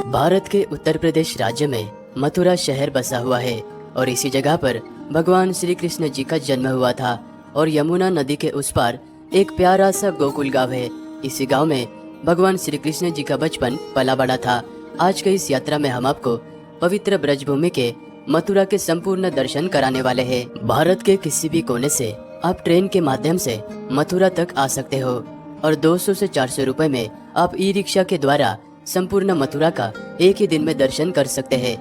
भारत के उत्तर प्रदेश राज्य में मथुरा शहर बसा हुआ है और इसी जगह पर भगवान श्री कृष्ण जी का जन्म हुआ था। और यमुना नदी के उस पार एक प्यारा सा गोकुल गांव है। इसी गांव में भगवान श्री कृष्ण जी का बचपन पला बड़ा था। आज की इस यात्रा में हम आपको पवित्र ब्रजभूमि के मथुरा के संपूर्ण दर्शन कराने वाले हैं। भारत के किसी भी कोने से आप ट्रेन के माध्यम से मथुरा तक आ सकते हो और 200 से 400 रुपए में आप ई रिक्शा के द्वारा संपूर्ण मथुरा का एक ही दिन में दर्शन कर सकते हैं।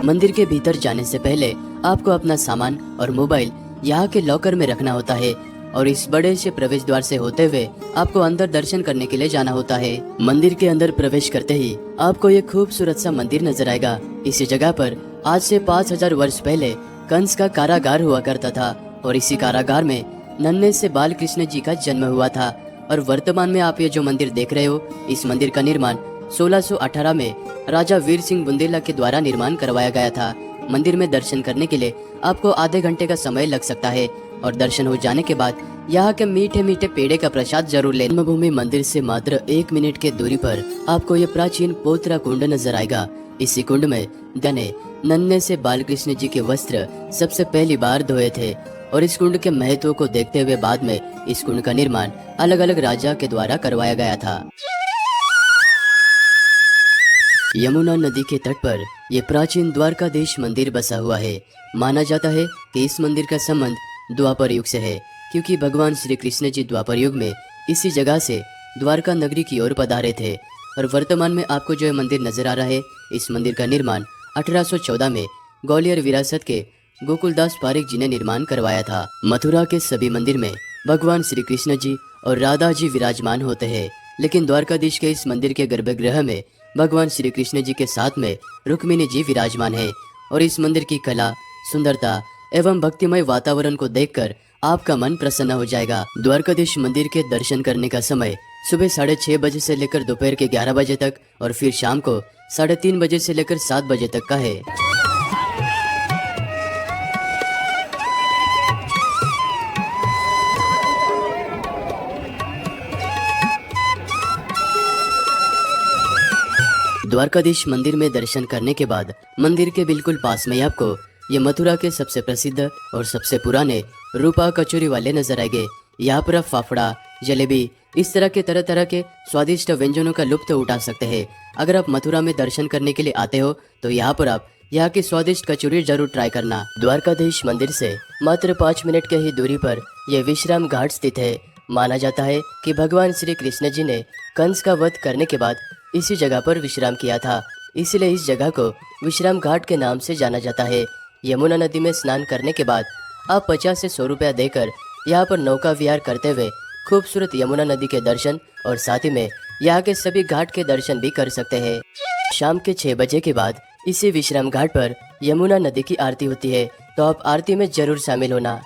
मंदिर के भीतर जाने से पहले आपको अपना सामान और मोबाइल यहाँ के लॉकर में रखना होता है और इस बड़े से प्रवेश द्वार से होते हुए आपको अंदर दर्शन करने के लिए जाना होता है। मंदिर के अंदर प्रवेश करते ही आपको ये खूबसूरत सा मंदिर नजर आएगा। इसी जगह पर आज से 5000 वर्ष पहले कंस का कारागार हुआ करता था और इसी कारागार में नन्हे से बाल कृष्ण जी का जन्म हुआ था। और वर्तमान में आप ये जो मंदिर देख रहे हो, इस मंदिर का निर्माण 1618 में राजा वीर सिंह बुंदेला के द्वारा निर्माण करवाया गया था। मंदिर में दर्शन करने के लिए आपको आधे घंटे का समय लग सकता है और दर्शन हो जाने के बाद यहाँ के मीठे मीठे पेड़े का प्रसाद जरूर लें। जन्मभूमि मंदिर से मात्र 1 मिनट के दूरी पर आपको ये प्राचीन पोतरा कुंड नजर आएगा। इसी कुंड में गने नन्हे से बालकृष्ण जी के वस्त्र सबसे पहली बार धोए थे और इस कुंड के महत्व को देखते हुए बाद में इस कुंड का निर्माण अलग अलग राजा के द्वारा करवाया गया था। यमुना नदी के तट पर यह प्राचीन द्वारकाधीश मंदिर बसा हुआ है। माना जाता है कि इस मंदिर का संबंध द्वापर युग से है, क्योंकि भगवान श्री कृष्ण जी द्वापर युग में इसी जगह से द्वारका नगरी की ओर पधारे थे। और वर्तमान में आपको जो मंदिर नजर आ रहा है, इस मंदिर का निर्माण 1814 में ग्वालियर विरासत के गोकुलदास पारिक जी ने निर्माण करवाया था। मथुरा के सभी मंदिर में भगवान श्री कृष्ण जी और राधा जी विराजमान होते हैं, लेकिन द्वारकाधीश के इस मंदिर के गर्भगृह में भगवान श्री कृष्ण जी के साथ में रुक्मिणी जी विराजमान है। और इस मंदिर की कला, सुंदरता एवं भक्तिमय वातावरण को देखकर आपका मन प्रसन्न हो जाएगा। द्वारकाधीश मंदिर के दर्शन करने का समय सुबह 6:30 बजे से लेकर दोपहर के 11 बजे तक और फिर शाम को 3:30 बजे से लेकर 7 बजे तक का है। द्वारकाधीश मंदिर में दर्शन करने के बाद मंदिर के बिल्कुल पास में आपको ये मथुरा के सबसे प्रसिद्ध और सबसे पुराने रूपा कचौरी वाले नजर आएंगे। यहाँ पर आप फाफड़ा, जलेबी, इस तरह तरह के स्वादिष्ट व्यंजनों का लुत्फ उठा सकते हैं। अगर आप मथुरा में दर्शन करने के लिए आते हो तो यहाँ पर आप यहाँ की स्वादिष्ट कचौरी जरूर ट्राई करना। द्वारकाधीश मंदिर से मात्र 5 मिनट के ही दूरी पर यह विश्राम घाट स्थित है। माना जाता है कि भगवान श्री कृष्ण जी ने कंस का वध करने के बाद इसी जगह पर विश्राम किया था, इसलिए इस जगह को विश्राम घाट के नाम से जाना जाता है। यमुना नदी में स्नान करने के बाद आप 50 से 100 रुपया देकर यहाँ पर नौका विहार करते हुए खूबसूरत यमुना नदी के दर्शन और साथ ही में यहाँ के सभी घाट के दर्शन भी कर सकते हैं। शाम के 6 बजे के बाद इसी विश्राम घाट पर यमुना नदी की आरती होती है, तो आप आरती में जरूर शामिल होना।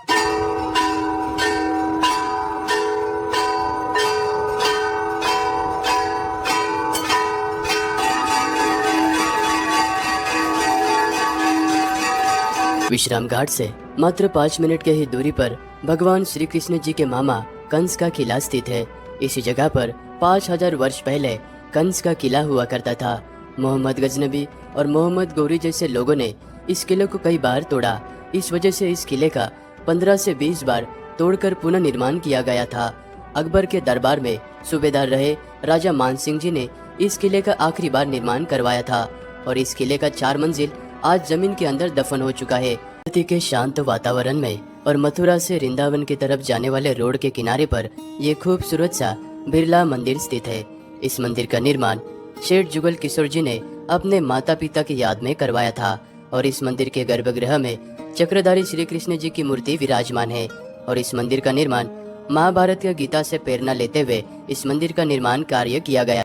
विश्राम घाट से मात्र 5 मिनट के ही दूरी पर भगवान श्री कृष्ण जी के मामा कंस का किला स्थित है। इसी जगह पर 5000 वर्ष पहले कंस का किला हुआ करता था। मोहम्मद गजनबी और मोहम्मद गौरी जैसे लोगों ने इस किले को कई बार तोड़ा। इस वजह से इस किले का 15 से 20 बार तोड़कर पुनः निर्माण किया गया था। अकबर के दरबार में सूबेदार रहे राजा मान सिंह जी ने इस किले का आखिरी बार निर्माण करवाया था और इस किले का 4 मंजिल आज जमीन के अंदर दफन हो चुका है। प्रकृति के शांत वातावरण में और मथुरा से वृंदावन की तरफ जाने वाले रोड के किनारे पर ये खूबसूरत सा बिरला मंदिर स्थित है। इस मंदिर का निर्माण शेठ जुगल किशोर जी ने अपने माता पिता की याद में करवाया था और इस मंदिर के गर्भगृह में चक्रधारी श्री कृष्ण जी की मूर्ति विराजमान है। और इस मंदिर का निर्माण महाभारत की गीता से प्रेरणा लेते हुए इस मंदिर का निर्माण कार्य किया गया।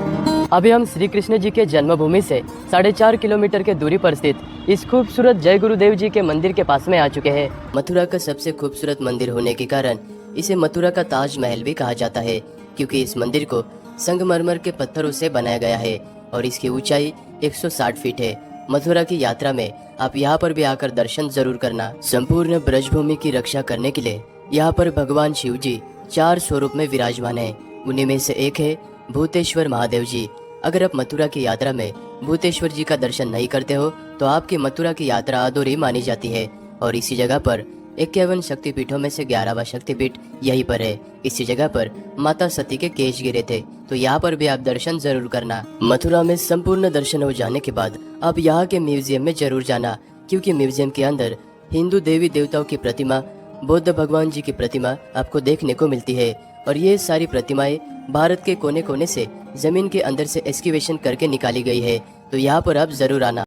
अभी हम श्री कृष्ण जी के जन्मभूमि से 4.5 किलोमीटर के दूरी पर स्थित इस खूबसूरत जय गुरुदेव जी के मंदिर के पास में आ चुके हैं। मथुरा का सबसे खूबसूरत मंदिर होने के कारण इसे मथुरा का ताजमहल भी कहा जाता है, क्योंकि इस मंदिर को संगमरमर के पत्थरों से बनाया गया है और इसकी ऊंचाई 160 फीट है। मथुरा की यात्रा में आप यहाँ पर भी आकर दर्शन जरूर करना। संपूर्ण ब्रजभूमि की रक्षा करने के लिए यहाँ पर भगवान शिव जी 4 स्वरूप में विराजमान है। उन्हीं में से एक है भूतेश्वर महादेव जी। अगर आप मथुरा की यात्रा में भूतेश्वर जी का दर्शन नहीं करते हो तो आपकी मथुरा की यात्रा अधूरी मानी जाती है। और इसी जगह पर 51 शक्तिपीठों में से 11वां शक्तिपीठ यहीं पर है। इसी जगह पर माता सती के केश गिरे थे, तो यहाँ पर भी आप दर्शन जरूर करना। मथुरा में संपूर्ण दर्शन हो जाने के बाद आप यहाँ के म्यूजियम में जरूर जाना, क्योंकि म्यूजियम के अंदर हिंदू देवी देवताओं की प्रतिमा, बौद्ध भगवान जी की प्रतिमा आपको देखने को मिलती है। और ये सारी प्रतिमाएं भारत के कोने कोने से जमीन के अंदर से एक्सकेवेशन करके निकाली गई है, तो यहाँ पर आप जरूर आना।